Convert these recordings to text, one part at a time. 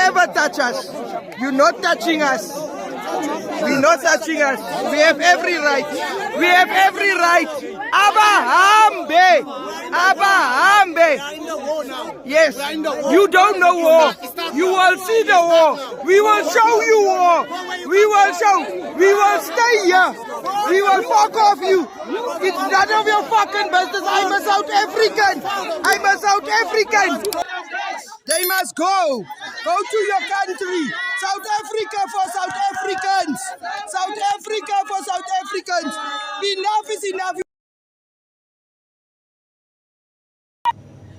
ever touch us. You're not touching us. We're not touching us. We have every right. We have every right. Abahambe. Abahambe. Yes. You don't know war. You will see the war. We will show you war. We will show. We will stay here. We will fuck off you. It's none of your fucking business. I'm a South African. I'm a South African. They must go. Go to your country. South Africa for South Africans. South Africa for South Africans. Enough is enough.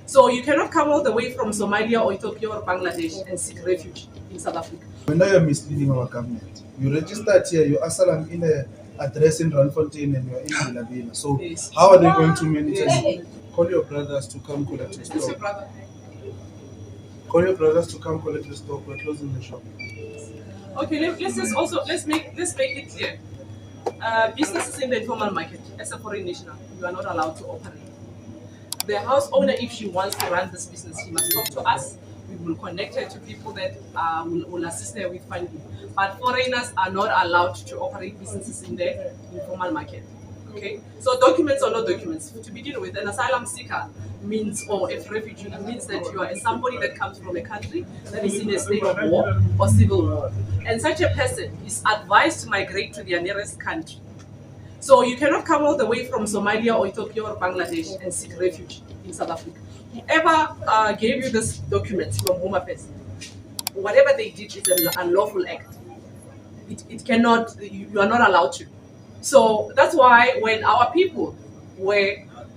So you cannot come all the way from Somalia or Ethiopia or Bangladesh and seek refuge in South Africa. When you're misleading our government, you registered here, you asylum in a address in Randfontein and you're in Villavina. So yes. How are they going to manage it? Call your brothers to come collect your stock. Your brother? Call your brothers to come collect the stock. We're closing the shop. Okay, let's make it clear. Businesses in the informal market, as a foreign national, you are not allowed to operate. The house owner, if she wants to run this business, she must talk to us. We will connect her to people that will assist her with funding. But foreigners are not allowed to operate businesses in the informal market. Okay? So documents or no documents. To begin with, an asylum seeker means, or a refugee, means that you are somebody that comes from a country that is in a state of war or civil war. And such a person is advised to migrate to their nearest country. So you cannot come all the way from Somalia or Ethiopia or Bangladesh and seek refuge in South Africa. Whoever gave you this document from Home Affairs, whatever they did is an unlawful act. It cannot, you are not allowed to. So that's why when our people were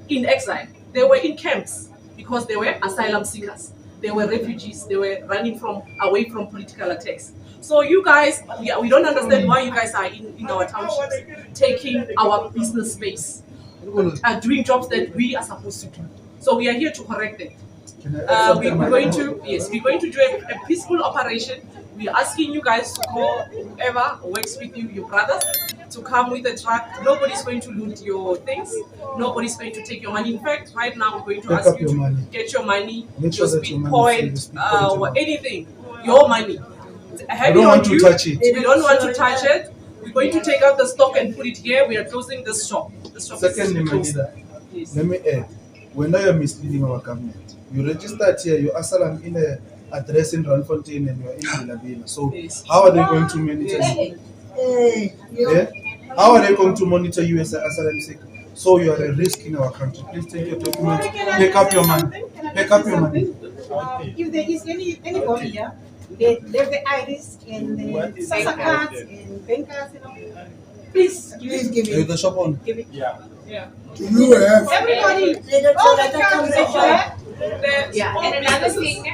in exile, they were in camps because they were asylum seekers. They were refugees. They were running away from political attacks. So you guys, we don't understand why you guys are in our townships, taking our business space, doing jobs that we are supposed to do. So we are here to correct it. We're going to do a peaceful operation. We're asking you guys to call whoever works with you, your brothers, to come with a truck. Nobody's going to loot your things. Nobody's going to take your money. In fact, right now we're going to ask you to get your money, your Bitcoin, or anything, your money. I don't want to touch it. We don't want to touch it. We're going to take out the stock and put it here. We are closing this shop. Secondly, yes. Let me add. When you're misleading our government, you registered here, you asylum in a address in Randfontein and you're in Villavina. So yes. How are they going to monitor you? Yeah? How are they going to monitor you as an asylum seeker? So you are a risk in our country. Please take your documents. Pick up your money. Pick up your money. If there is anybody here, there's the IRIS and the SASA cards and bankers, Please give me. The shop on. Give it. Yeah. Do you have? Everybody. Yeah, and another thing,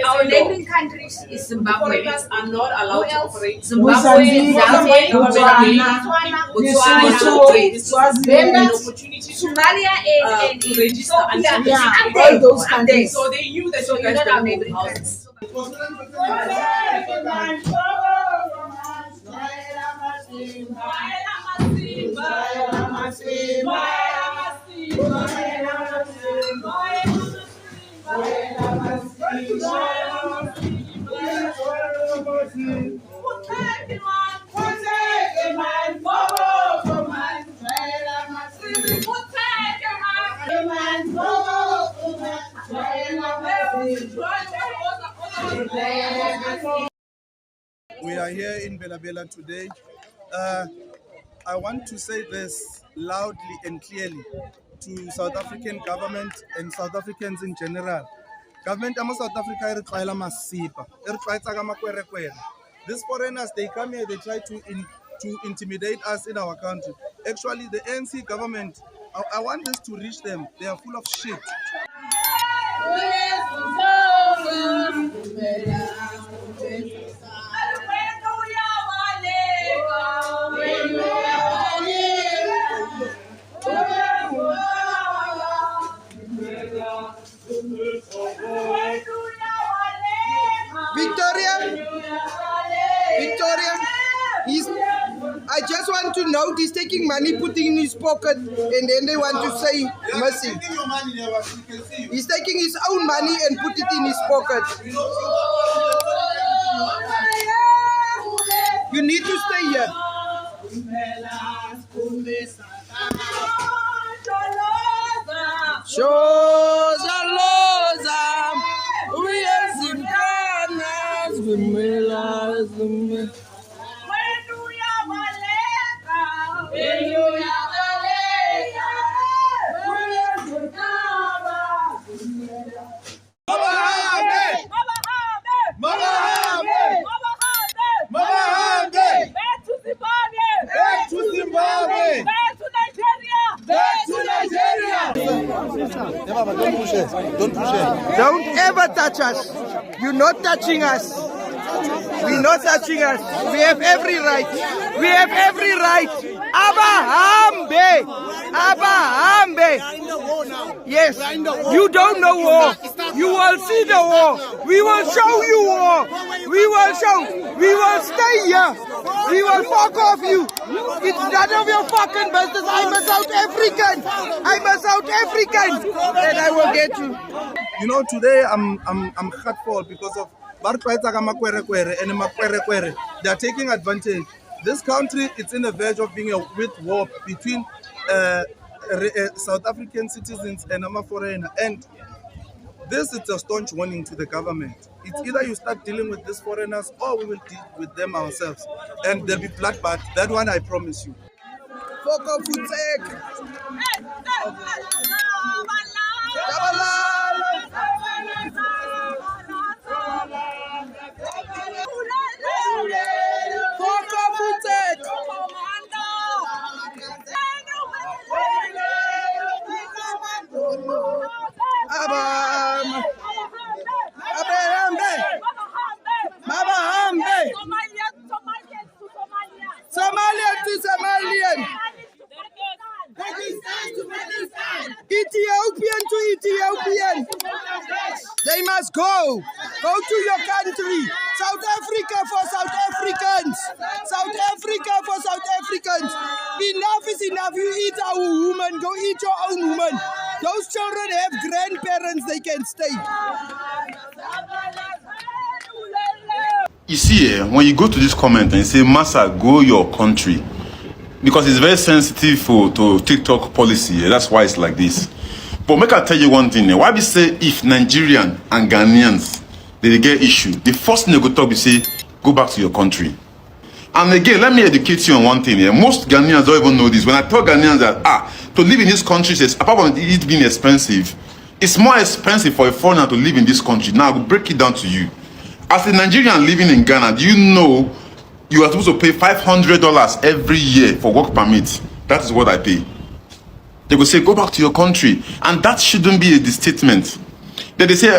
our neighboring countries is Zimbabwe. Foreigners are not allowed to operate. Zimbabwe, Zambia, Botswana, Somalia, and to register and all those countries. So they knew that so you guys not our were neighboring countries. We are here in Bela today. I want to say this loudly and clearly to South African government and South Africans in general. Government of South Africa these foreigners, they come here, they try to intimidate us in our country. Actually, the ANC government, I want this to reach them. They are full of shit. Victoria, I just want to note he's taking money, putting in his pocket, and then they want to say missing. He's taking his own money and put it in his pocket. You need to stay here. Shoza loza, uyezimkana zimela zimela. Don't ever touch us. You're not touching us. We're not touching us. We have every right. We have every right. Abahambe. Abahambe. Yes. You don't know war. You will see the war. We will show you war. We will show. We will stay here. We will fuck off you. It's none of your fucking business. I'm a South African. I'm a South African. And I will get you. You know, today I'm hurtful because of they are taking advantage. This country, it's in the verge of being a with war between South African citizens and I'm a foreigner. And this is a staunch warning to the government. It's either you start dealing with these foreigners or we will deal with them ourselves. And there'll be bloodbath. That one I promise you. Somalian to Somalian. Ethiopian to Ethiopian. They must go. Go to your country. South Africa for South Africans. South Africa for South Africans. Enough is enough. You eat our woman. Go eat your own woman. Those children have grandparents. They can stay. You see, when you go to this comment and say, Massa, go your country, because it's very sensitive to TikTok policy. That's why it's like this. But make I tell you one thing. Why we say if Nigerian and Ghanaians, they get issue, the first thing they go talk, we say, go back to your country. And again, let me educate you on one thing here. Most Ghanaians don't even know this. When I tell Ghanaians that, to live in this country, says, apart from it being expensive, it's more expensive for a foreigner to live in this country. Now, I'll break it down to you. As a Nigerian living in Ghana, do you know you are supposed to pay $500 every year for work permit? That is what I pay. They will say, go back to your country. And that shouldn't be a statement. Then they say,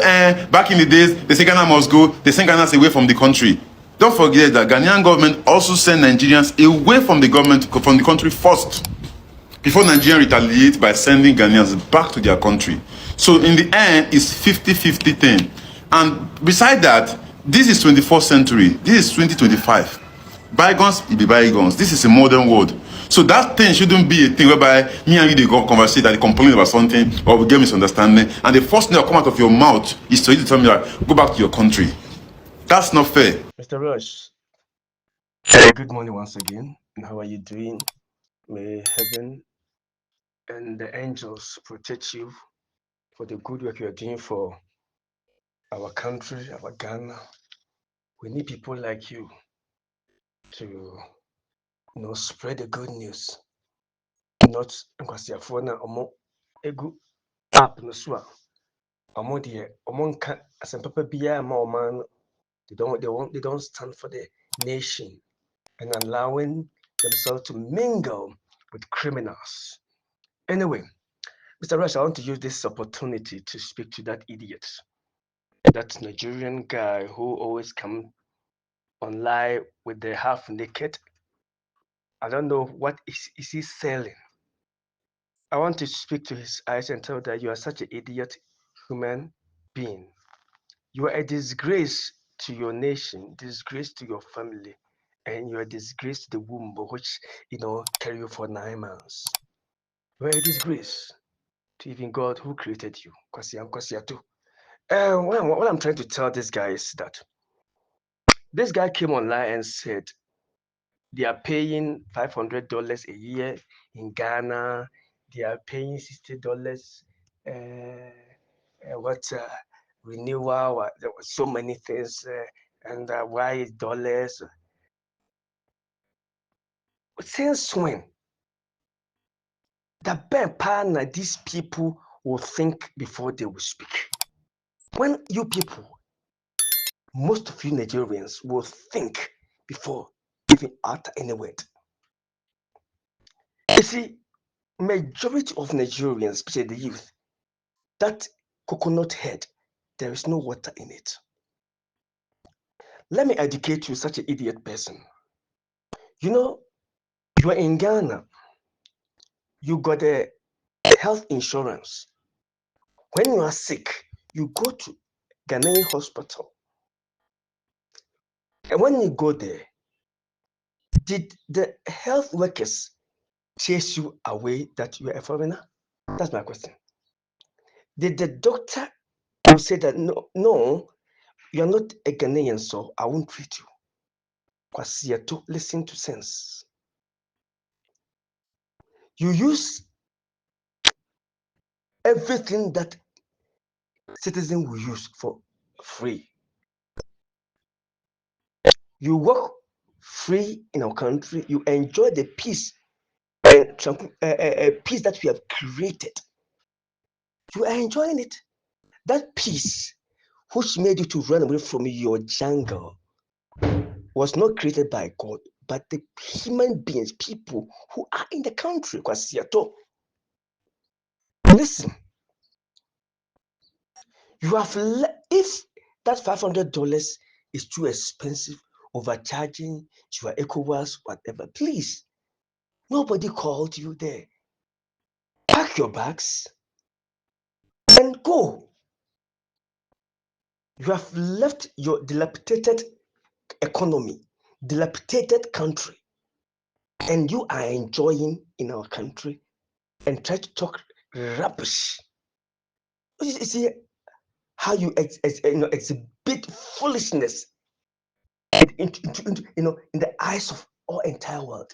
back in the days, they say Ghana must go. They send Ghanaians away from the country. Don't forget that Ghanaian government also send Nigerians away from the government, from the country first, before Nigeria retaliate by sending Ghanaians back to their country. So in the end, it's 50-50 thing. And beside that, this is 21st century. This is 2025. Bygones, it be bygones. This is a modern world. So that thing shouldn't be a thing whereby me and you they go conversate and they complain about something or we get misunderstanding. And the first thing that come out of your mouth is to tell me that go back to your country. That's not fair. Mr. Rush, good morning once again. And how are you doing? May heaven and the angels protect you for the good work you are doing for our country, our Ghana. We need people like you to spread the good news. Not because you're for now egu app no so omo de omo nka asempapa biya ma oman they don't stand for the nation and allowing themselves to mingle with criminals. Anyway, Mr. Rush, I want to use this opportunity to speak to that idiot, that Nigerian guy who always come online with the half naked. I don't know what is he selling. I want to speak to his eyes and tell that you are such an idiot human being. You are a disgrace to your nation, disgrace to your family, and you are a disgrace to the womb which carry you for 9 months. You are a disgrace to even God who created you. What I'm trying to tell this guy is that this guy came online and said they are paying $500 a year in Ghana. They are paying $60. Renewal? There were so many things, and why is dollars? Since when? The bad partner, these people will think before they will speak. When you people, most of you Nigerians will think before even utter any word. You see, majority of Nigerians, especially the youth, that coconut head, there is no water in it. Let me educate you, such an idiot person. You know, you are in Ghana, you got a health insurance. When you are sick, you go to Ghanaian hospital. And when you go there, did the health workers chase you away that you are a foreigner? That's my question. Did the doctor say that no, you are not a Ghanaian, so I won't treat you? Kwasiato, listen to sense. You use everything that citizens will use for free. You work free in our country. You enjoy the peace and peace that we have created. You are enjoying it. That peace, which made you to run away from your jungle, was not created by God, but the human beings, people who are in the country. Listen, you have if that $500 is too expensive, overcharging, you are ECOWAS, whatever, please, nobody called you there. Pack your bags and go. You have left your dilapidated economy, dilapidated country, and you are enjoying in our country and try to talk rubbish. You see how you exhibit foolishness in the eyes of all entire world.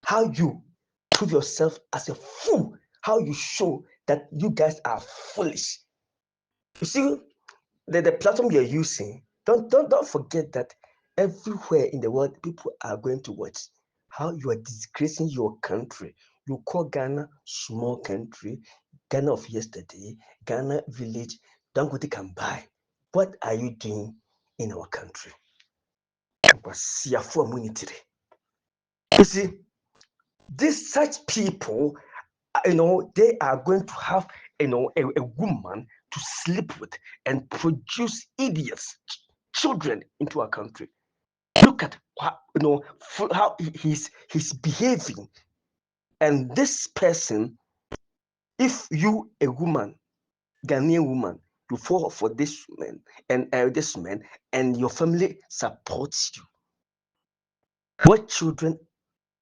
How you prove yourself as a fool. How you show that you guys are foolish. You see, the platform you're using, don't forget that everywhere in the world, people are going to watch how you are disgracing your country. You call Ghana small country, Ghana of yesterday, Ghana village, Dangote can buy. What are you doing in our country? You see, these such people, they are going to have, a woman to sleep with and produce idiots, children into our country. Look at how he's behaving. And this person, if you, a woman, Ghanaian woman, you fall for this man and your family supports you, what children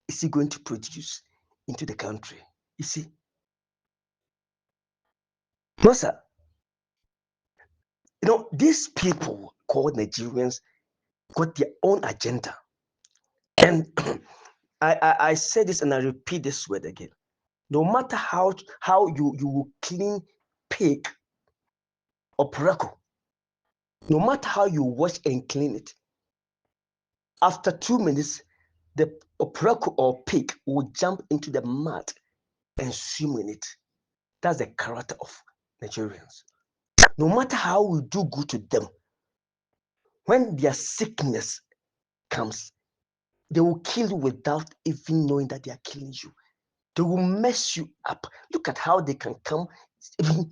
is he going to produce into the country? You see, no, sir. These people called Nigerians got their own agenda. And I say this and I repeat this word again. No matter how you will clean pig or porako, no matter how you wash and clean it, after 2 minutes, the porako or pig will jump into the mud and swim in it. That's the character of Nigerians. No matter how we do good to them, when their sickness comes, they will kill you without even knowing that they are killing you. They will mess you up. Look at how they can come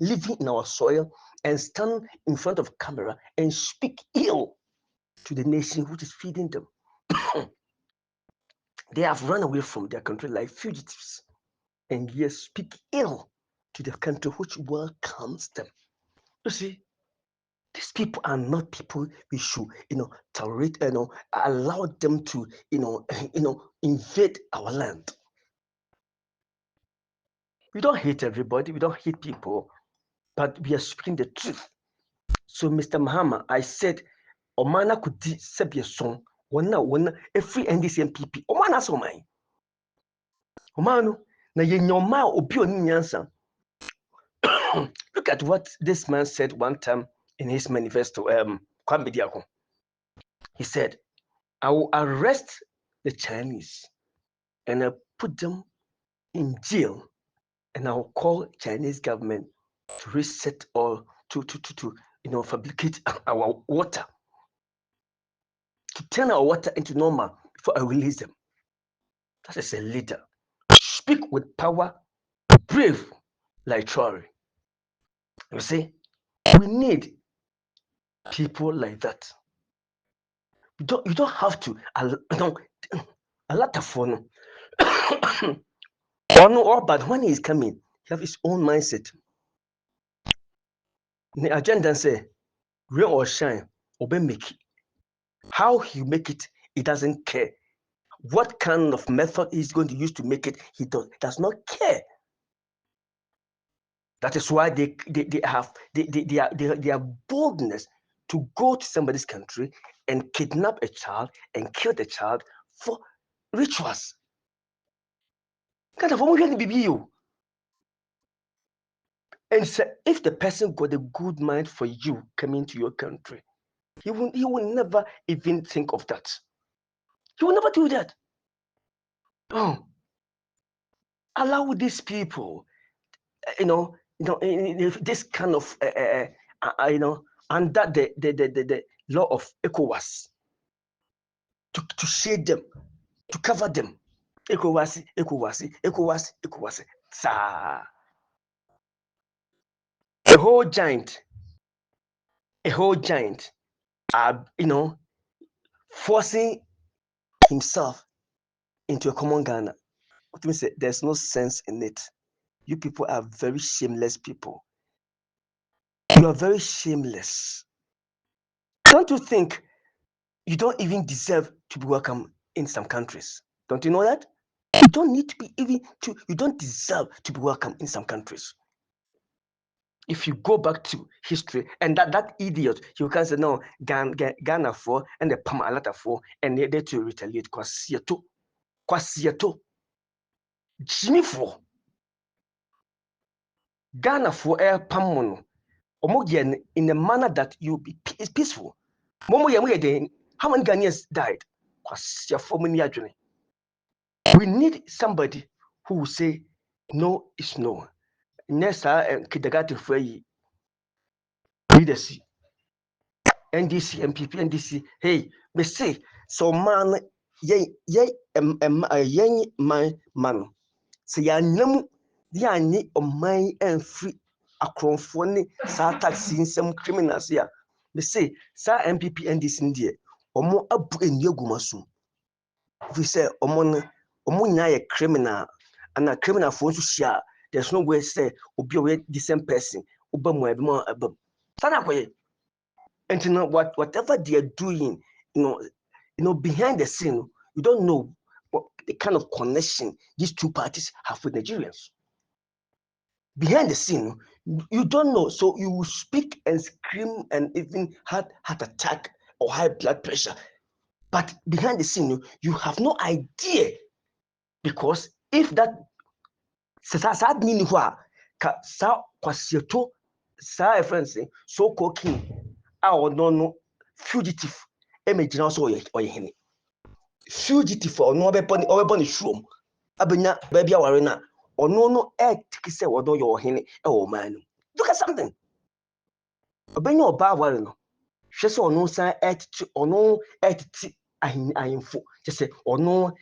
living in our soil and stand in front of camera and speak ill to the nation which is feeding them. They have run away from their country like fugitives and yet speak ill to the country which welcomes them. You see, these people are not people we should, tolerate, allow them to, invade our land. We don't hate everybody, we don't hate people, but we are speaking the truth. So, Mr. Mahama, I said, Omana Kuti Sebieson, One a free NDC MPP. Omana so mine. Omano, na yenyoma obi oni nyansa. Look at what this man said one time in his manifesto. Kwambidiako. He said, I will arrest the Chinese and I put them in jail, and I will call Chinese government to reset or to fabricate our water, to turn our water into normal before I release them. That is a leader. Speak with power, brave like Troy. You see, we need people like that. You don't have to a lot of fun. But when he's coming, he have his own mindset. The agenda say, rain or shine, obey make it. How he make it, he doesn't care. What kind of method he's going to use to make it, he does not care. That is why they have boldness to go to somebody's country and kidnap a child and kill the child for rituals. And so if the person got a good mind for you coming to your country, he will never even think of that. He will never do that. Oh, allow these people, this kind of, under the law of ECOWAS, to shade them, to cover them. ECOWAS. Sa. A whole giant, forcing himself into a common Ghana. What do you say? There's no sense in it. You people are very shameless people. You are very shameless. Don't you think you don't even deserve to be welcome in some countries? Don't you know that? You don't need to be you don't deserve to be welcome in some countries. If you go back to history, and that idiot, you can say no, Ghana for and the Pamalata for, and they to retaliate Kwasieto. Jimmy for Ghana for air pamono. In a manner that you be peaceful. How many Ghanaians died? We need somebody who will say no is no. Nessa and Kidagati Frey leadership. NDC, MPP, NDC. Hey, me say so man my man. Say ya nyamu ni my and free akronfone sa taxi some criminals here. Me say sa MPP NDC ndie omo abu eni agumasu. We say omo nyina criminal and a criminal for share. There's no way say obi the same person obamu ebimo abam. Sana koye. And whatever they are doing, behind the scene, you don't know what the kind of connection these two parties have with Nigerians. Behind the scene, you don't know. So you will speak and scream and even have heart attack or high blood pressure. But behind the scene, you have no idea. Because if that so-called king, no fugitive gyina so ɔyɛ hene fugitive ɔno ɔbɛbɔ ne shoom abɛnya baabi aware na ɔno no ɛtiki sɛ ɔno yɛ ɔhene ɛwɔ ɔman no. Look at something. Ɔbɛnya ɔbaa aware no hwɛ sɛ ɔno san ɛtiti ahemfo kyɛ sɛ ɔno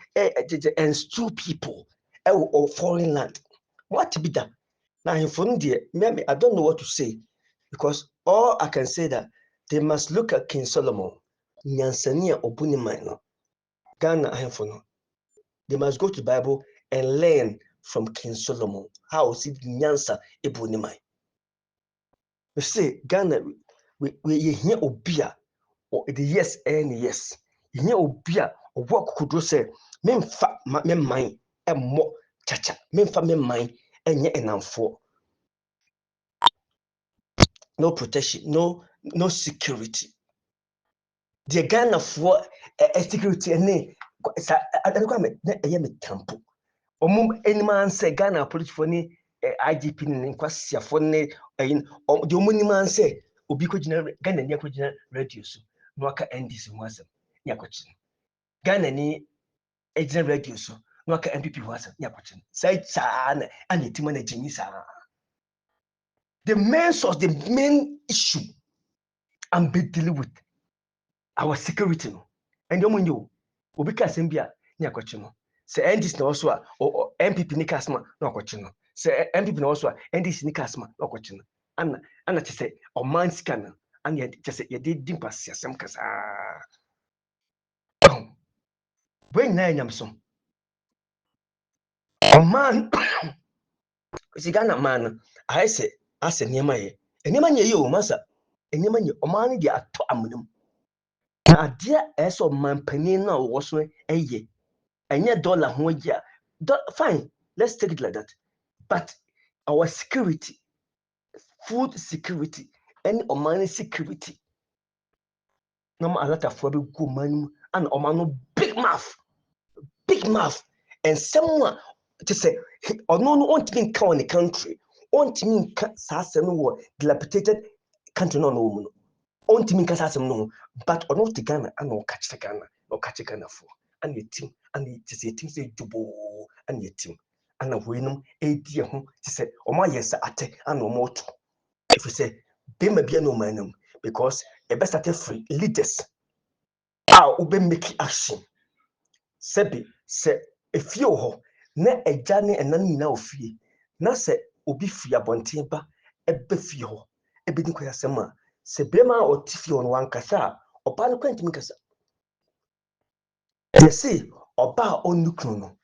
instill people ɛwɔ foreign land. What be that? Now ahemfo no deɛ I don't know what to say, because all I can say that they must look at King Solomon. Nyansania obuni no. Ghana ahemfo no. They must go to the Bible and learn from King Solomon how see nyansa ebuni mai. We say Ghana we hear obia or the yes and yes. You hear obia or what could say memfa me mind and more chacha memfa me mind and ye enamfo. No protection, no security. the Ghana for security and I don't come a yam temple. Any man say Ghana police for ni IGP in Quasia for ne in the only man say Ubiko Ghana near radius. No, I can end this in once. Yakwachin Ghana ni agent radius. No, I can MPP was Yakwachin. Say, San and the Timon Jinisa. The main source, the main issue I'm dealing with our security. And the woman you will be Casambia Yakwachin. Say, and this also or MPP Nikasma, no question. Say, MPP also, and this Nikasma, no question. And I say, or man scanner, and yet just say, you did pass some casa. When I am some. A man, Sigana man, I say near my, and Yamanya you, Massa, and Yamanya, a man, they are to amunum. Now, dear, as of man, penina was a ye, and yet dollar, one year. Fine, let's take it like that. But our security, food security, and money security, no matter a lot of good man and Omano big mouth, and someone to say, or no, want to count in the country, want to mean Sassam war, dilapidated country no woman, want to mean Cassam no, but or not the Ghana and no catch the Ghana or catch a Ghana for, and your team, and to say things they do, and your team, and a win a dear home to say, oh my yes, I take and no more. If we say, they may be no man, because a best at free leaders are ube make action. Sebi se efie ho na agya ne enam nyina ofie na se obi fie abonten ba ebe fie ho ebe ni kwasem a se brema otifie on wankasa oba no kwantimi kasa ye se oba onukru no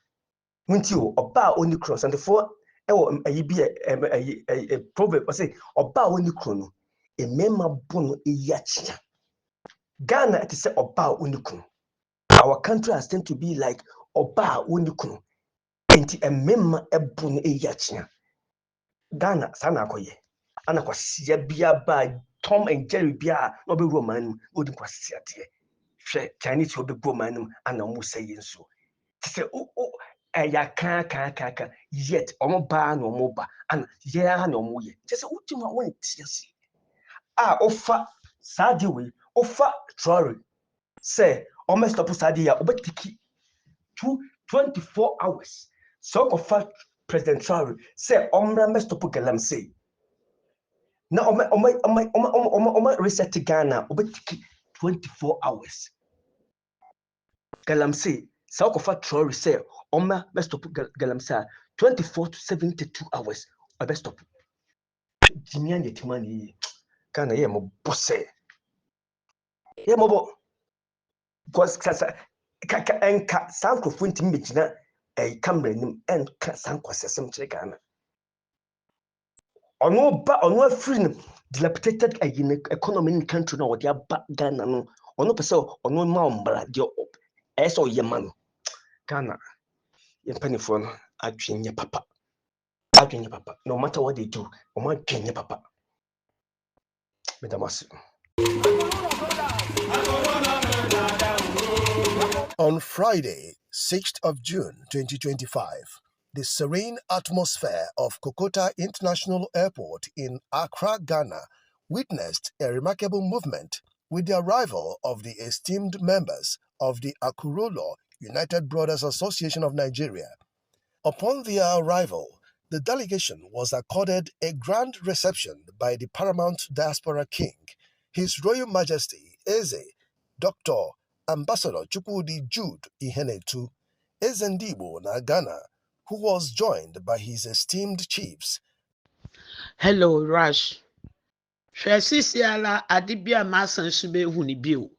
nti o oba onukru santefo ewo ayi bi proverb o se oba onukru no emema bono eyachia Ghana it say oba onukru. Our country has tend to be like Oba Unikunu. Enti a memma ebun e yachina. Ghana sana koye. Ana kwa siya biya ba Tom and Jerry biya no be Roman wouldn't kwa siya tie. She Chinese will be Roman and no say so. To say ya ka yet omo ba no moba and ya no moye. Just ultima one tiasi. Offer sadiwi offer trolley. Say almost stop sadia obetiki 24 hours. So of President Traore say omra must stop galamsey. Na oma reset Ghana obetiki 24 hours. Galamsey so of Traore say omra must stop galamsey 24 to 72 hours. I best stop. Jimmy and the Timani Ghana ye mo bosse. Ye mo because kaka enka sanko funti mejina camera nim enka sanko sesem che Ghana ono free dilapidated economy in country no what ba Ghana no ono pese ono ma ombra de eso yema Ghana yempanifo no adwenye papa no matter what they do o ma adwenye papa medamasi. On Friday, 6th of June 2025, the serene atmosphere of Kokota International Airport in Accra, Ghana, witnessed a remarkable movement with the arrival of the esteemed members of the Akurolo United Brothers Association of Nigeria. Upon their arrival, the delegation was accorded a grand reception by the paramount diaspora king, His Royal Majesty Eze, Dr. Ambassador Chukwudi Jude Ihenetu, Ezendibo na Ghana, who was joined by his esteemed chiefs. Hello, Rush. Shwesisiala adibia masan sube hunibio.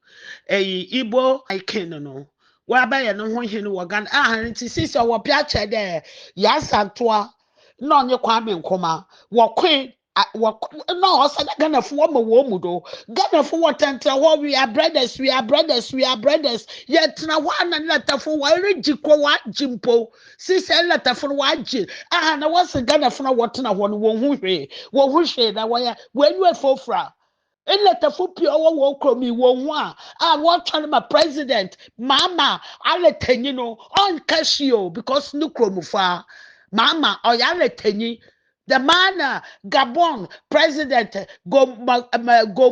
Igbo aikeno no. Wabaya no ho hene wagan nti sisi wo piache de yasantoa na onye kwame nkoma wo kwen no osa Ghana fo mo wo mu do Ghana fo wotentra wo we are brothers yet na wana letafo wa regiko wa jimpo sisi letafo wa ji na wose Ghana fo na wotena ho no wo hu hwe na wo ya wenyu efofra Eletafu pure wo kromi wo ho a what trying my president mama aletenyi no on casio because no kromufa mama oyaletenyi the man Gabon president go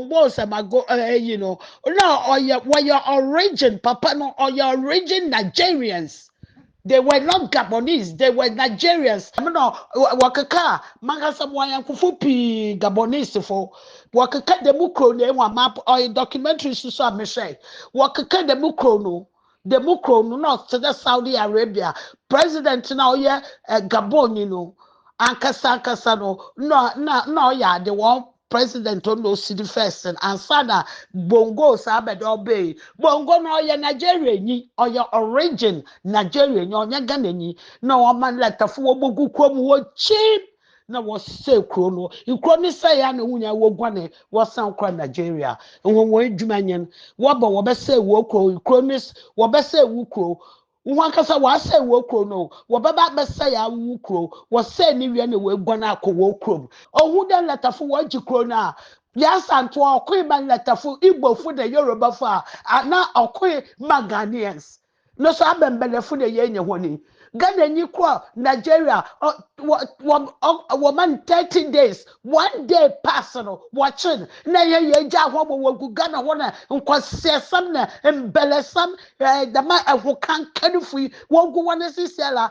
most go you know no or your origin papa no or your origin Nigerians. They were not Gabonese, they were Nigerians. I mean, no, wakaka, mangasa mwanya kufupi Gabonese for wakaka de mukro ne wa map or documentary so I say wakaka de mukro no not to the Saudi Arabia president now yeah Gabon you know ankasa no yeah the one president on no city first and ansana bongo sabe obey bongo no ya Nigeria ni or your origin Nigeria ni onya Ghana ni no o man letafo obogu krom wo cheap na wo say kro no ikro ni say ya na wunya wo gwane wo san kra Nigeria wo edwumanyen wo ba wo be say wo kro ni wo be say wo kro One kasa wa say wo kro no wo baba be say ya wo kro wo say ni wi na wo gwana akọ wo krom ohu den letafo wo ji kro na yes anto okwe man letafo igbo fu de yoruba fu na okwe Ghanaians no so abembele fu de ye nye honi Ghana ni kwa Nigeria woman 30 days 1 day personal watching na ye ja ho wo Ghana hona nkwasesam na embelesam the man who can free wo go wan sisela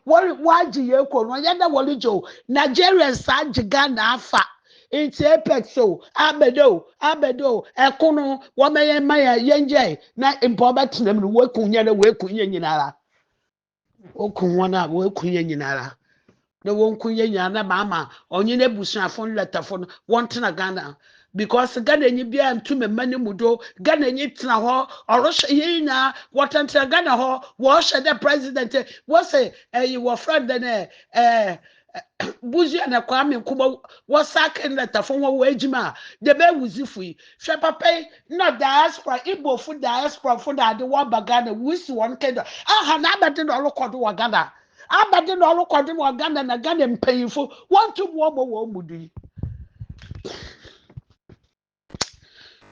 waji ye ko no ya da wolijo Nigerians agi Ghana afa it's apex so abedo ekono wo meye maya yenje na impoba tinam no we kunya na we kunya nyinara okunwana we kunya nyinara na won kunya nyana mama onye na busuafo letafo want na Ghana because Ghana nyi bia ntume mane mudo Ghana nyi tena ho oroshe yina watantra Ghana ho wo hye the president wo say your friend na buzi na Kwame Nkrumah wo sakin letafo wo ejima de be wuzifu hwe papa na diaspora Igbo fu diaspora fu da de wo bagana wusi won kedo aha na abade no lokodo wo Ghana abade no lokodo wo Ghana na Ghana mpanyifo won to wo mudi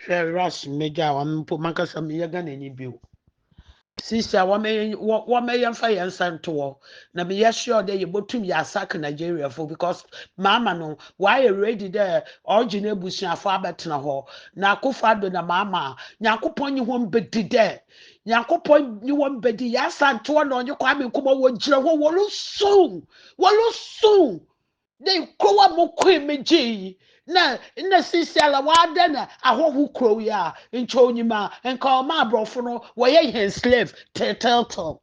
hwe rush meja wa mpo makasa me ya Ghana ni biu sister wa me yemfa yensanto na me ya sure dey botum ya sack Nigeria for because mama no why ready there original busuafo abetena ho na akofado na mama nyakopon nyi ho mbedi there nyakopon nyi ho mbedi ya santo na onye Kwame Nkrumah wo gire ho wolu so dey kowa mo kwe meji na sisi ala wada na ahohu kro ya ncho nyima nka o ma abrofo no wo ye hen slave turtle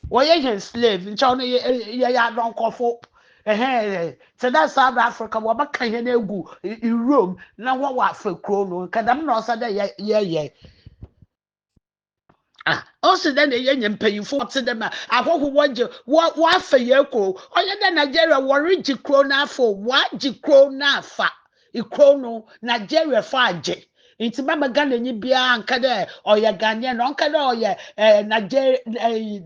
wo ye hen slave ncho no ya don kofo so that's South Africa wo ba kan he na egu in Rome na wo wa fa kro no kadam na osa da ye also then the young paying for them. I hope what for your co. Oh, yeah, Nigeria worry Jikrona for what Jikrona fa. Ikrono Nigeria faje. Into Mama Ghana ni bia ankade or ya Ghanaian onkade or ya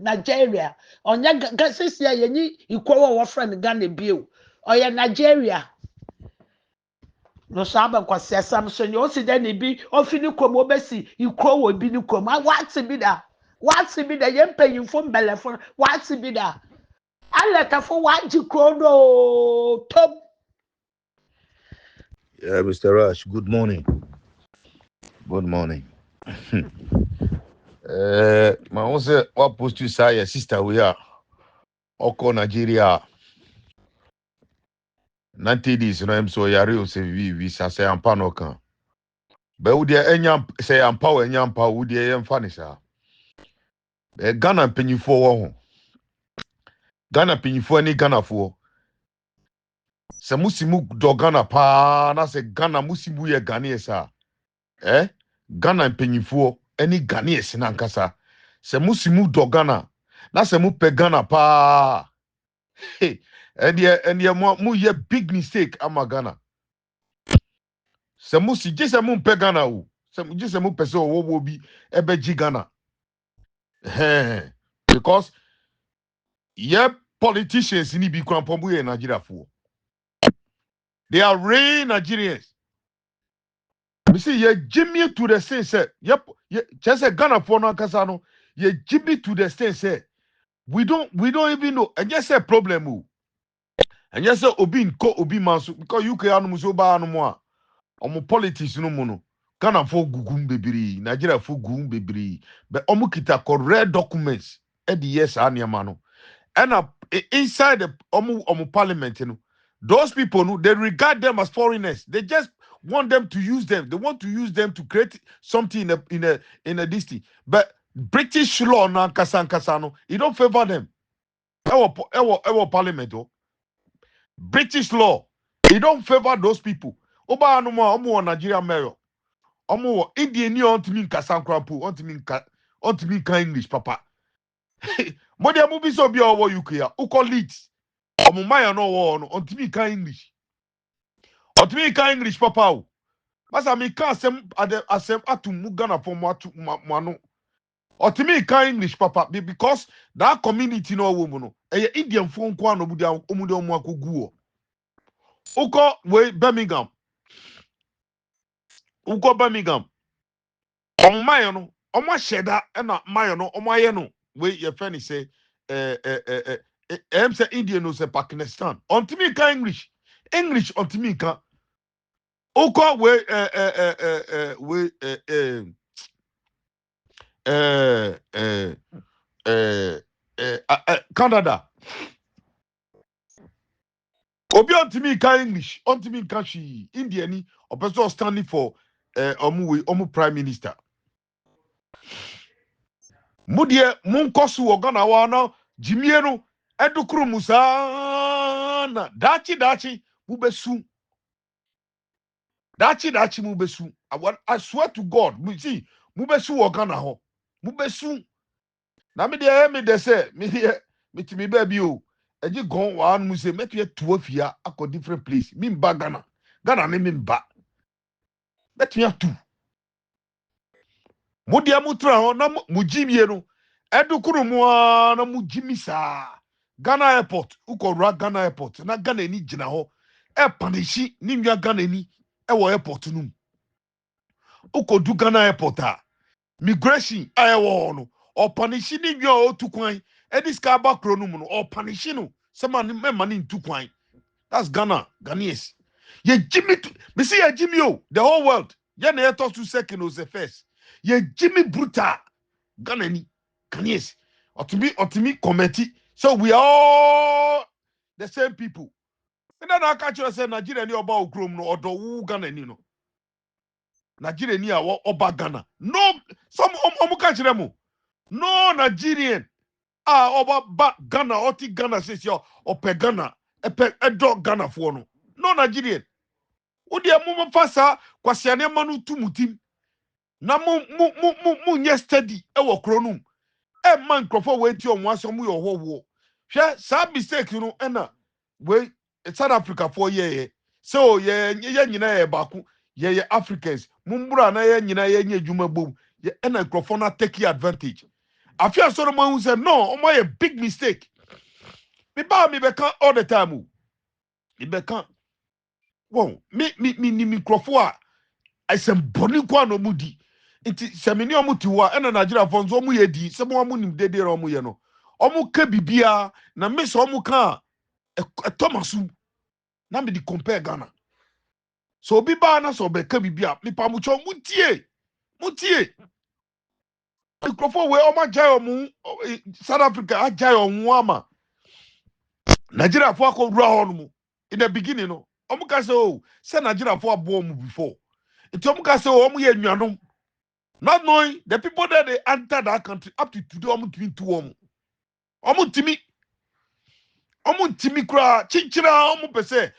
Nigeria. On ya gasisia ye ikwo wa friend Ghana bio. Or ya Nigeria. No saba kwa sesam so ni o si de ne bi ofini kom obesi ikro wo bi ni kom what be da ye mpanyimfo mbelefo what be da aletafo waji kro no top. Yeah, Mr. Rush, good morning. Good morning. My own say what post you say your sister we are Oko Nigeria 90 days no am so yare o say we say ampa no kan. But we dey enya say ampa we enya ampa we dey yemfa ni sa. Ghana penyifo wo ho. Ghana penyifo ani Ghana fo. Se musimu do Ghana pa na se Ghana musimu ye Ghana sa. Ghana penyifo ani Ghana se na nkasa. Se musimu do Ghana na se mu pe Ghana pa. Hey, and mu ye big mistake ama Ghana. Se mu si je se mu pe Ghana o. Se mu je se mu pe se wo bi ebe ji Ghana. Because ye politicians ni bi kwampombu ye Nigeria fo. They are real Nigerians. We see ye Jimmy to the state say, yep, just a Ghana for no Casano, ye Jimmy to the state say, we don't even know, and just a problem. And yes, obi nko obi manso because UK anu muso ba anu mo a omo politics no mo no Ghana for gugum bebiri Nigeria for gugum bebiri but omo kita correct documents e the yes aniama no and inside the omo parliament no those people no they regard them as foreigners. They just want them to use them. They want to use them to create something in a distance. But British law na kasa no it don't favor them. Ewo parliament oh. British law, it don't favor those people. Oba anuma omo Nigeria mayor. Omo Indian ni on to me kasankrampu, on to me ka English papa. Mo dia mo bi so bi owo UK ya. Uko leads. Omo mayor no wo no on to me ka English. On to me ka English papa o. Masa me ka asem atum mu Ghana for mo atu mo ano. On to me ka English papa because that community no wo mu no. Eye Indian fo nko ano mu omo akogu o. Uko we Birmingham. Uko Birmingham. On mayo no, omo sheda na mayo no, omo aye no. We your friend say say Indian no say Pakistan. On to me can English on to me can. Uko we Canada. Obi on to me can English, on to me can she Indian or person standing for omu prime minister. Mudie munkosu ogana wana jimienu edukuru musana dachi mubesu dachi mubesu. I swear to God, see mubesu ogana ho mubesu na me de say me me baby o eji gon wan mu say metu etu afia akọ different place me mba Ghana ne me mba metu atu mudie mutra ho na mujimie no edukuru mu na mujimi sa Ghana airport ukọrọ Ghana airport na Ghana ni gina ho e panishi ni nwa Ghana ni e wo airport num ukodu Ghana airport a migration ayewo no o panishi ni nwa o tukwan e diska abakro num no o panishi no se man mema ni tukwan. That's Ghanaians. Ye Jimmy me see ye Jimmy o the whole world ye na ye talk to second o the first ye Jimmy brutal Ghana ni Ghanaians otimi committee. So we are all the same people. And then I catch you say Nigeria ni oba okrom no odo wu Ghana ni no. Nigeria ni awo oba Ghana. No, some catch them. No Nigerian. Oba ba Ghana oti Ghana says yo ope Ghana edo Ghana for no. No Nigerian. Odi amu fasa kwasiane manu tumutim. Na mu nye steady e wo kronum. E man crofo we ti on waso mu yo wo. Hwe sa mistake no na we South Africa for ye. So ye nyina ye baku ye Africans. Mumbura na ye nyina ye nya djuma bom. Ye na crofo na take advantage. Afia so no man say no, o a big mistake. Me be can all the time. Me be can. Won me crofo a asem boni kwa no mudi. Nti semeni omuti wa na Nigeria for nso omu ye di se mo omu nim dede ro omu ye no omu ka bibia na me so omu ka Thomasu na me di compare Ghana so obi ba na so be ka bibia me pa mu cho mutie mikrofo we o ma jai omu South Africa a jai omu ama Nigeria for akọ rua ho no in the beginning no omu ka say Nigeria for abo omu before nti omu ka say omu ye nnuanom. Not knowing the people that they enter that country up to today, almost timi kra chinchira almost per se.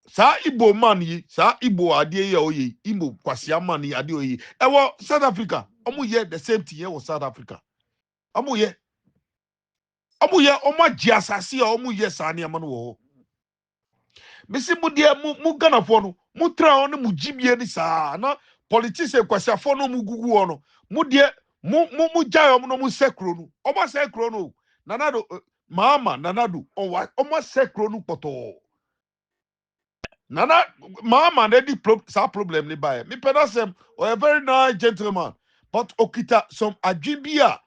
Sa Igbo man yi, sa Igbo adie ye oye, Igbo kwasia man yi adie oye. Ewo South Africa, ye the same thing here was South Africa. Ye jiasasi ye sani amanu wo. Misi mu Ghana for no, mu tra on mu jibie ni sa na politician kwasia for no mu gugu ono. Mu jai no mu sekro no. Omo sekro no. Nanado mama nanado omo sekro no poto. Nana mama na problem ni buy. Me pedasem or a very nice gentleman. But okita some ajibia.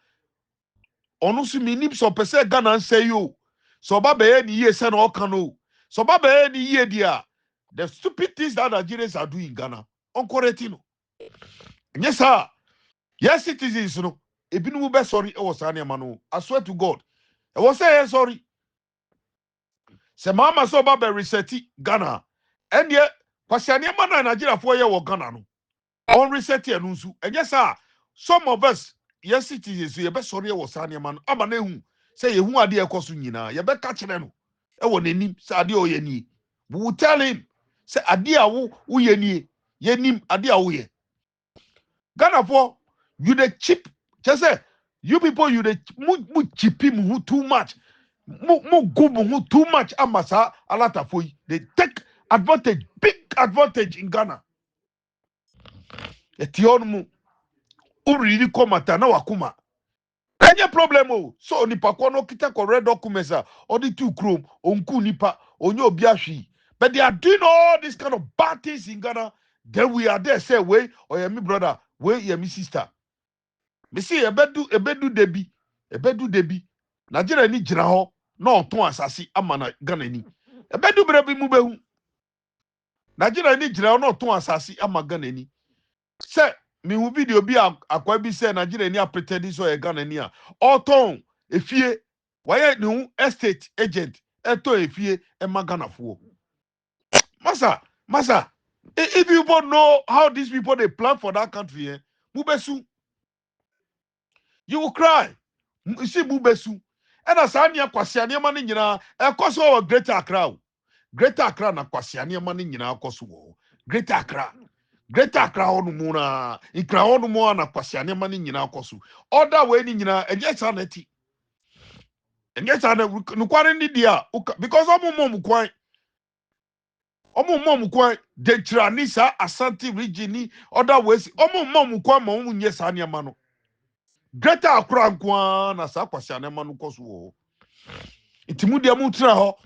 Onusu minim so pese Ghana say you. So babe ni ye sen all kano. So babe ni ye dia. The stupid things that Nigerians are doing in Ghana. Onkoretino. Yes, sir. Yes, citizens, no. Ebinu be sorry, I was mano. I swear to God. I was saying sorry. Se mama so babe reseti Ghana. And yet, kwasiani mana Nigeria for ye wo Ghana no. On reset here nunsu. And yes, sir. Some of us, yes, citizens, you be sorry, I was man. Abanehu. Say you ade ekoso nyina. You be catch them. E wo nanim say ade o ye ni. We will tell him say ade a wo ye ni. Ye nim ade a wo ye. Ghana for you the cheap. Just say you people you the mu cheap mu too much. Mu go mu too much amasa alata for they take advantage, big advantage in Ghana. Etion mu uriri komata na wakuma. Any problem o. So nipa kono kita ko red documents or the two chrome onku nipa onyo obiahwi. But they are doing all these kind of bad things in Ghana. Then we are there say way or your me brother, way your me sister. Me see ebedu debi. Nigeria ni jira ho na oton asasi amana Ghana ni. Ebedu brebi mu behu. Nigeria ni jira ho na oton asasi ama Ghana ni. Say me hu video bi akwa bi say Nigeria ni pretend so e Ghana ni a. Oton efie why ni estate agent eto efie e ma Ghana fo. Masa, if you both know how these people they plan for that country, mubesu, you will cry. You see mubesu. And as anya kwasiani mani nyina, koso wa Greater Accra. Greater Accra na kwasiani mani nyina koso wo. Greater Accra onu muna. Ikra onu muna na kwasiani mani nyina koso. Other way ni nyina enye saneti. Enye saneti nukware ni dia because omo mukwan. Omo kwa de Chiranisa Asante region ni other ways omo kwa ma omo nye sa niam no Greater Accra kwa na sa kwase anema no koso wo itimu de mu tra ho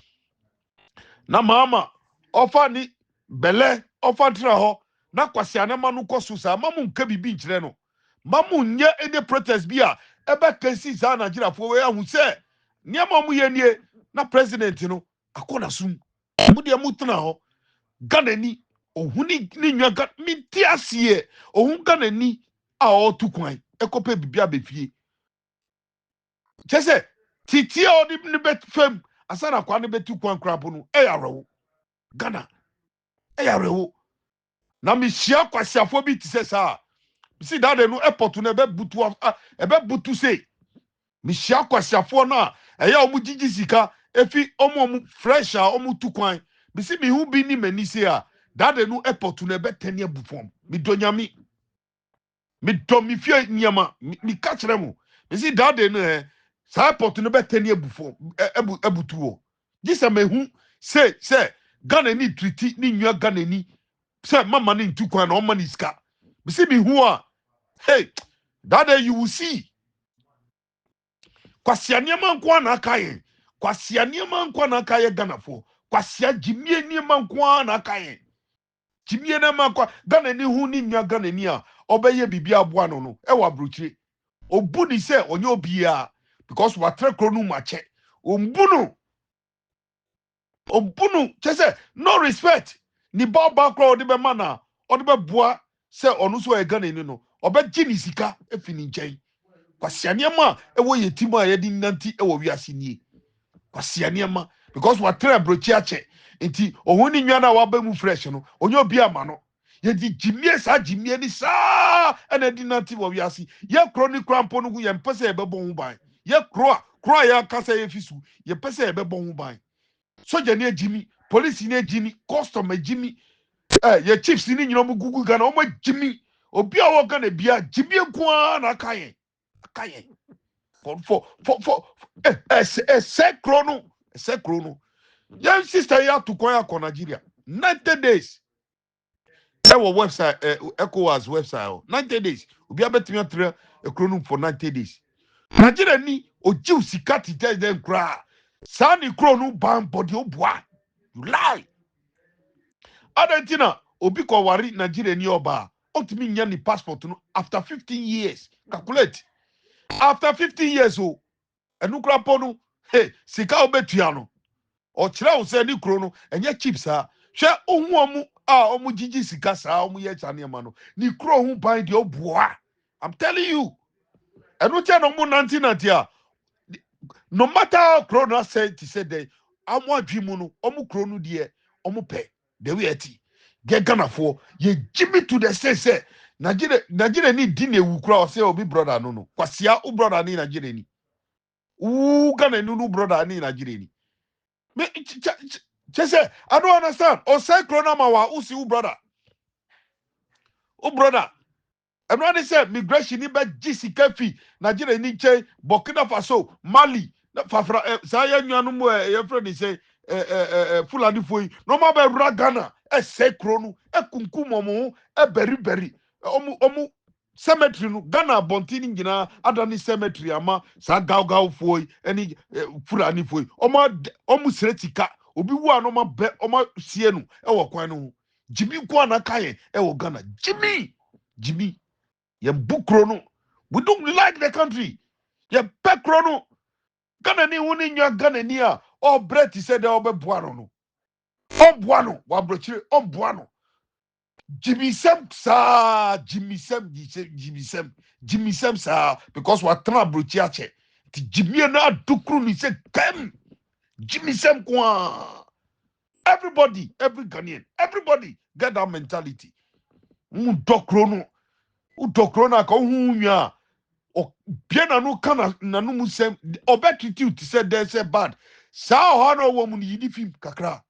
na mama ofa ni bele ofa tra ho na kwase anema no koso sa mamu nka bibi nkire no mamu nye any protest bia ebe kesi za Nigeria fo we ahu se niam mu ye nie na president no akona sum mu de mu tra ho Ghana ni ohuni ni nyaga minti asie ohun Ghana ni a otu kwan ekope bibia befie chese titi a odi ni bet fam asana kwa ni betu kwan krapo no yarewo Ghana yarewo na mi hia kwasiafo bi ti se sa si dade no airport no ebe butu sei mi hia kwasiafo na eya omu gigi sika efi omu fresh a omu tu kwan bisi mi hu bi ni mani se a dade no airport no ebe tani abufom mi donyami mi do mi fie nyama mi ka kire mu bisi dade no sa airport no be tani abufom ebutuo gisa me hu se Ghana ni treaty ni nwa Ghana ni se mama ni ntu kwan na o mani ska bisi mi hu a hey dade you will see kwasia niema nkwa na akaye kwasia niema nkwa na akaye Ghana fo kwasia jimie niema nkwa na akaye jimie na makwa Ghana ni hu ni nwa Ghana ni a obeye bibia aboa no wa brochire obu ni se onye obia because watre kro no mache ombunu chese no respect ni baba kro odi be mana odi be boa se onu so e Ghana ni no obeji ni sika efini nchen kwasia niema ewo yetima ye di nanti ewo wiase nie kwasia niema because watre brochi ache enti ohuni nwa na waba mu fresh no onye obi ama no ye di jimie ni sa ena di nanti wo wiase ye kro ni krampo no ye mpese ye bebo hu ban ye kro ya kasa ye fisu ye pese ye bebo hu ban soja ni ejimi police ni ejimi custom ejimi ye chiefs ni nyino mu gugu Ghana o ma jimi obi a wo Ghana bia jimie kwa na kayen for sekrono young sister ya to kwaya ko Nigeria 90 days our website ECOWAS website 90 days obi abetimi atre ekrono for 90 days Nigeria ni ojiu sikati den kra sani krono ban body obua you lie Adentina obi ko wari Nigeria ni oba ontimi nya ni passport no after 15 years calculate after 15 years o enukra ponu hey sika obetua no o kire wo se ni kro no enye chips ha hwe ohu omu a omu gigi sika sa omu ye chane ma no ni kro hu ban de oboa. I'm telling you enu che no mu 1990 a no matter how corona said to say that amu adwimu no omu kro no de omu pe the way eti get Ghana for ye Jimmy to the say Nigeria ni di na ewu kra o say obi brother no kwasia u brother ni Nigeria ni u Ghana no brother ni Nigeria ni me say I don't understand o say corona ma wa u si u brother everybody say migration ni be GCK fee Nigeria ni che Burkina Faso Mali fafra say nnuanu mo your friend say Fulani foi no ma be ra Ghana say kronu kunkum mo beri omu cemetery no Ghana bontini ngina adani cemetery ama sa gaw foi any Fulani foi omu sretika obi wu anoma be omo sie no wo kwan no Jimmy ko anaka ye wo Ghana Jimmy ye bukrono. We don't like the country. Ye pekrono. Ghana ni wuni nya Ghana ni a. O breti said de obe buano no. O buano. Wa brochire o buano. Jimmy Sem sa. Jimmy Sem sa. Because wa tana brochiache. Ti Jimmy na dukru ni se kem. Jimmy Sem kwa. Everybody, every Ghanaian, everybody get that mentality. Udokrono ka hunya. O piena no kana na no musem obetitude to say they say bad sa ho no woman yini film kakra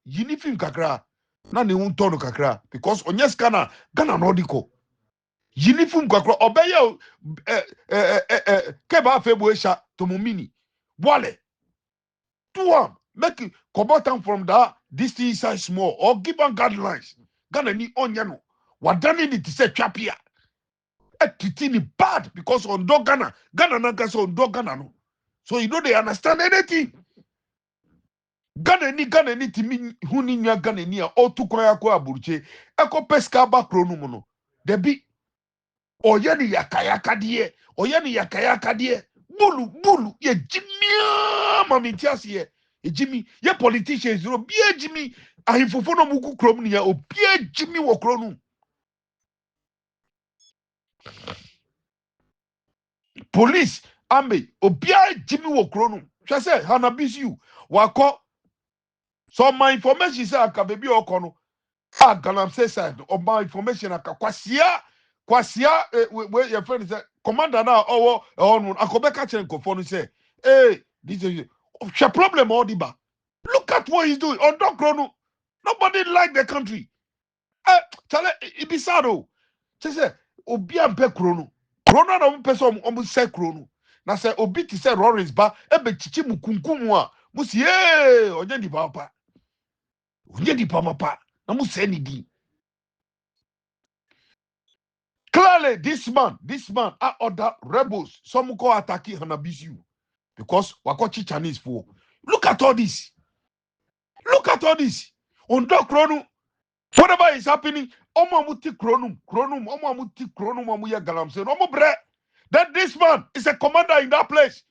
na ne unto no kakra because onyes kana Ghana no diko yini film kakra obeye keba febo esha to mumini wale to am make come from that this thing is small or give am guidelines Ghana ni onya no wadani ni to say twapia etitini bad because on do Ghana na so on do Ghana no so you know they understand anything Ghana ni timi huni nya Ghana ni a otukwa yakwa aburuche eko peska ba kronum no debi oye ni yakayaka die bulu ye jimia mamitiasi ye jimi ye politicians no bia jimi ahifofo no muku krom ni ya obia jimi wo kronum police army obia jimi wo krono hwe say hanabisi you wako so my information say aka baby okono ganam say side of my information aka kwasia we your friend say commander na owo onu akobeka chenkofo no say this is a problem all diba look at what he's doing on don krono nobody like the country chale ibisado say obia mpe krono na mo pese om se krono na se obi ti se Lawrence ba ebe chichi mu kunkum a mo si onye di papa na mo se ni di clearly this man are other rebels some go attack Hanabisu because wako chi Chinese for look at all this on do krono whatever is happening omo amuti kronum omo ya galamse omo bre that this man is a commander in that place.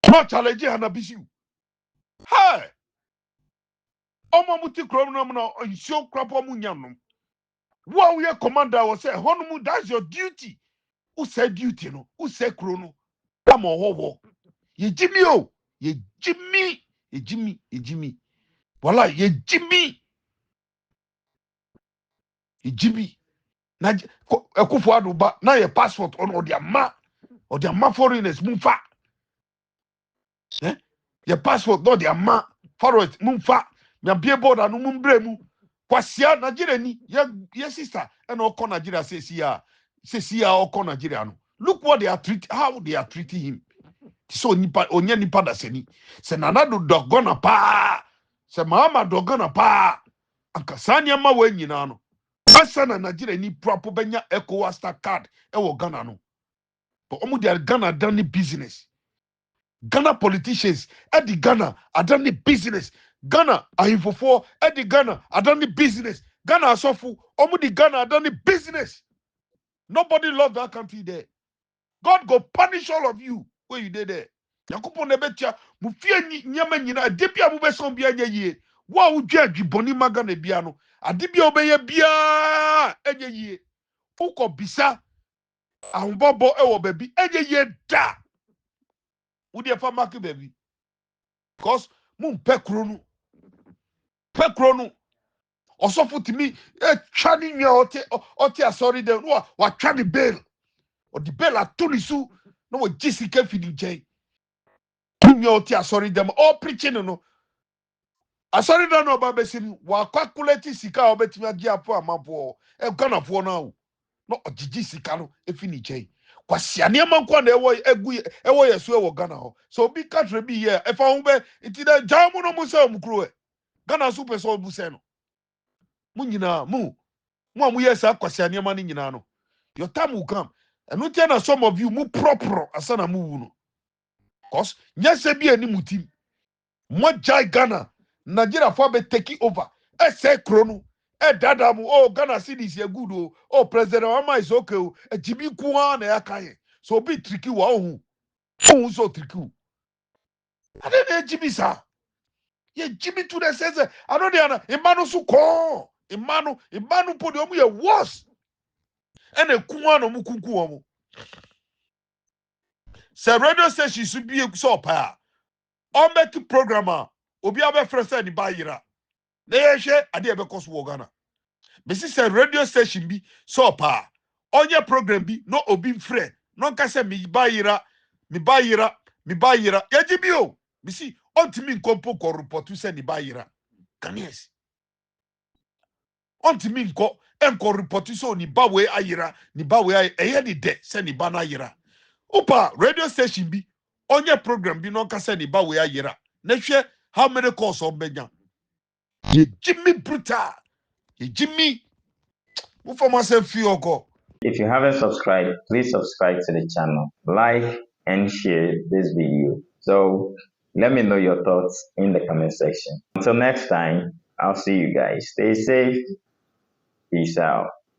No challenge Hanabisu. Hey! Omo muti kronum na insio krapo mu nyam. What we commander was say, Honomu, that's your duty. Who said duty no? Who said chrono? Come on, ye Jimmy. Voila, ye Jimmy. Na ekufo aduba na ye passport on or their foreigners mumfa. Your passport no their foreigners mumfa. Me bie border no mumbremu. Kwasia Nigeria ni ye sister and oko Nigeria say see oko Nigeria no. Look what how they are treating him. So nipa onye nipa da seni. Se nanado dogona pa. Se mama dogona pa. Ankasanya ma we nyina no. Asa na Nigeria ni proper benya ECOWAS card e wo Ghana no. But omu they are Ghana done business. Ghana politicians at the Ghana are done business. Ghana ahimfofo edi Ghana adani business. Ghana asofu omu di Ghana adani business. Nobody love that country there. God go punish all of you where you did there. Yakupon nebetia mufie nyama nyina adebia mu beson bia nya yie. Wa udwa adwiboni maga na bia no. Adebia obeye bia enye yie. Uko bisa ahombobo ewo baby enye yie da. Udi afa mark baby. Because mum pekronu. Pekronu. Osofo timi twa ni nwa ote asori de no wa twa ni bail. O di bail atunisu no wo jisika fidi nchen. Nwa ote asori dem all preaching no. Asori da no ba besini wa calculate sika obetimi agi apo amampo e Ghana fo na o. No ogigi sika no efini nchen. Kwasi anema nko na ewo yesu ewo Ghana ho. So bi country bi here e fa ho be itide jamu no mu se omkro e. Ghana super so bu se no. Mu nyina mu yes akwasi anema ni nyina no. Your time will come. And no tell some of you mu proper asana mu wu no. Cause nyese bi ani mutim. Mo jai Ghana. Nigeria for be take over. E say krono. E dada mu oh Ghana cities ye good oh. Oh President Obama is okay oh. E jibi kuwa na ya kaye. So be tricky wa ohu. Ohu so tricky. Ade na jibi sa. Ye jibi to the sense. I know they are imanu su ko. Imanu po de omu ye worse. Ene kuwa no mu kunku omu. Se radio station should be so pa. On make programmer. Obi abe fresa ni ba yira. Na ye hwe ade e be koso wo Ghana. Be se radio station bi so pa. Onye program bi no obi mfre. No nka se mi ba yira. Ye jibi o. Be si ontimi nkompo ko report se ni ba yira. Kanes. Ontimi nko enko report so ni ba we ayira, ni ba we eye ni de se ni ba na yira. Opa radio station bi onye program bi no kasa ni ba we ayira na hwe how many calls on benya ye Jimmy brutal ye Jimmy who for myself feel go. If you haven't subscribed, please subscribe to the channel, like and share this video. So let me know your thoughts in the comment section. Until next time, I'll see you guys. Stay safe. Peace out.